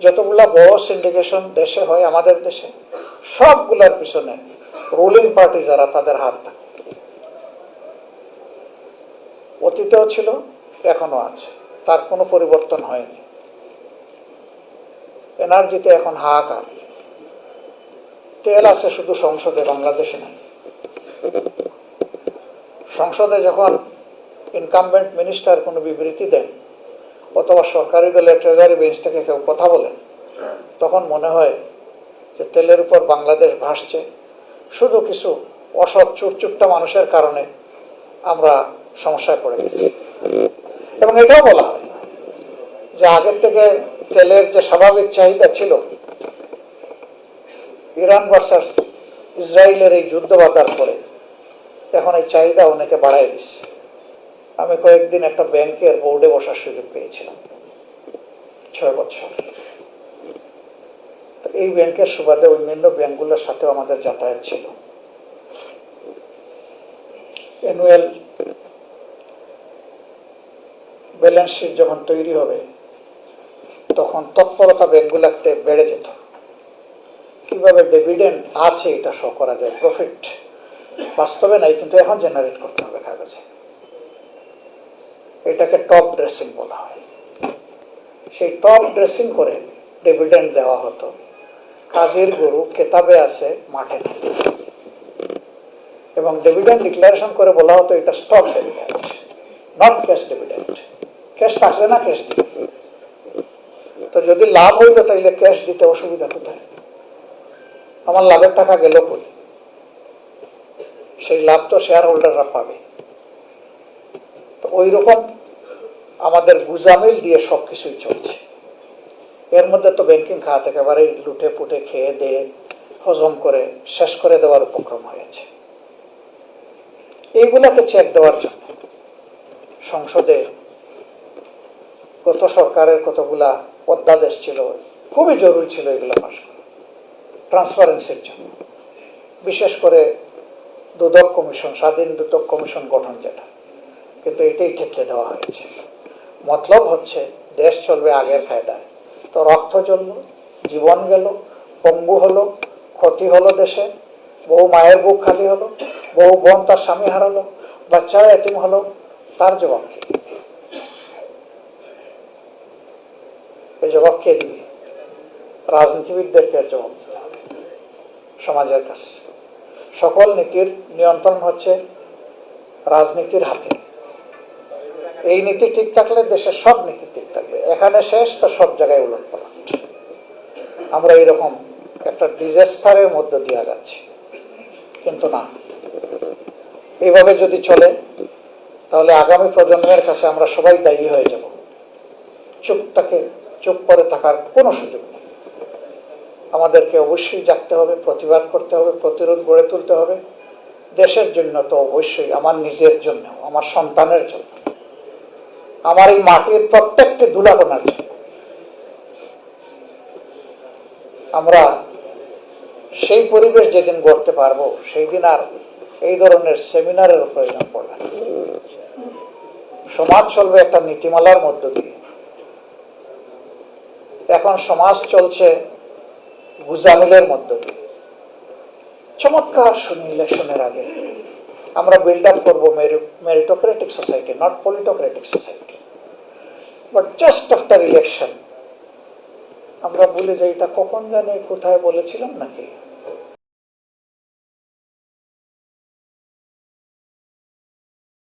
যতগুলা বড় সিন্ডিকেশন দেশে হয় আমাদের দেশে, সবগুলার পিছনে রুলিং পার্টি যারা, তাদের হাত থাকে। অতীতেও ছিল, এখনো আছে, তার কোনো পরিবর্তন হয়নি। এনার্জিতে এখন হাহাকার। তেল আছে শুধু সংসদে, বাংলাদেশে নাই। সংসদে যখন ইনকামবেন্ট মিনিস্টার কোনো বিবৃতি দেন অথবা সরকারি দলের ট্রেজারি বেঞ্চ থেকে কেউ কথা বলেন, তখন মনে হয় যে তেলের উপর বাংলাদেশ ভাসছে। শুধু কিছু অসৎ চুরচুট্টা মানুষের কারণে আমরা সমস্যায় পড়ে গেছি। এবং এটাও বলা হয় যে আগের থেকে তেলের যে স্বাভাবিক চাহিদা ছিল, ইরান ভার্সাস ইসরায়েলের এই যুদ্ধ বাধার পরে এখন এই চাহিদা অনেকে বাড়াই দিচ্ছে। আমি কয়েকদিন একটা ব্যাংকের বোর্ডে বসার সুযোগ পেয়েছিলাম, 6 বছর। এই ব্যাংকের সুবাদে অন্যান্য ব্যাংকগুলোর সাথেও আমাদের যাতায়াত ছিল। অ্যানুয়াল ব্যালেন্স শিট যখন তৈরি হবে তখন তৎপরতা ব্যাংকগুলোতে বেড়ে যেত। কিভাবে ডিভিডেন্ড আছে এটা শো করা যায়, প্রফিট বাস্তবে নাই কিন্তু এখন জেনারেট করতে হবে কাগজে। এটাকে টপ ড্রেসিং বলা হয়। সেই টপ ড্রেসিং করে ডিভিডেন্ড দেওয়া হতো। কাজের গরু কেতাবে আছে, মাঠে নেই। এবং ডিভিডেন্ড ডিক্লারেশন করে বলা হতো এটা stock dividend, not cash dividend. Cash থাকলে না ক্যাশ দিবে। তো যদি লাভ হইল তাইলে ক্যাশ দিতে অসুবিধা কোথায়? আমার লাভের টাকা গেল কই? সেই লাভ তো শেয়ার হোল্ডাররা পাবে। তো ওই রকম আমাদের গুজামিল দিয়ে সবকিছুই চলছে। এর মধ্যে তো ব্যাংকিং খাত একেবারেই লুটে পুটে খেয়ে দিয়ে হজম করে শেষ করে দেওয়ার উপক্রম হয়েছে। এইগুলাকে চেক দেওয়ার জন্য সংসদে গত সরকারের কতগুলা অধ্যাদেশ ছিল, খুবই জরুরি ছিল এগুলো পাশ করা ট্রান্সপারেন্সির জন্য। বিশেষ করে দুদক কমিশন, স্বাধীন দুদক কমিশন গঠন যেটা, কিন্তু এটাই ঠেকিয়ে দেওয়া হয়েছে। মতলব হচ্ছে দেশ চলবে আগের কায়দায়। তো রক্ত জ্বলল, জীবন গেল, পঙ্গু হলো, ক্ষতি হলো দেশে, বহু মায়ের বুক খালি হলো, বহু বোন তার স্বামী হারালো, বাচ্চারা এতিম হলো। তার জবাব কি? এই জবাব কে দিবে? রাজনীতিবিদদেরকে জবাব দিতে হবে সমাজের কাছে। সকল নীতির নিয়ন্ত্রণ হচ্ছে রাজনীতির হাতে। এই নীতি ঠিক থাকলে দেশের সব নীতি ঠিক থাকবে। এখানে শেষ তো সব জায়গায় উলটপালট। আমরা এইরকম একটা ডিজাস্টারের মধ্যে দিয়ে যাচ্ছি। কিন্তু না, এইভাবে যদি চলে তাহলে আগামী প্রজন্মের কাছে আমরা সবাই দায়ী হয়ে যাব। চুপ করে থাকার কোনো সুযোগ নেই। আমাদেরকে অবশ্যই জাগতে হবে, প্রতিবাদ করতে হবে, প্রতিরোধ গড়ে তুলতে হবে। দেশের জন্য তো অবশ্যই, আমার নিজের জন্য, আমার সন্তানের জন্য, আমার এই মাটির প্রত্যেকটি ধুলাকণার জন্য। আমরা সেই পরিবেশ যেদিন গড়তে পারবো সেই দিন আর এই ধরনের সেমিনারের প্রয়োজন পড়বে না। সমাজ চলবে একটা নীতিমালার মধ্য দিয়ে। এখন সমাজ চলছে গুজামিলের মধ্য দিয়ে। চমৎকার শুনি ইলেকশনের আগে আমরা বিল্ড আপ করবো meritocratic society, not politocratic society. But just after election আমরা বলি যে এটা কখন জানি কোথায় বলেছিলাম নাকি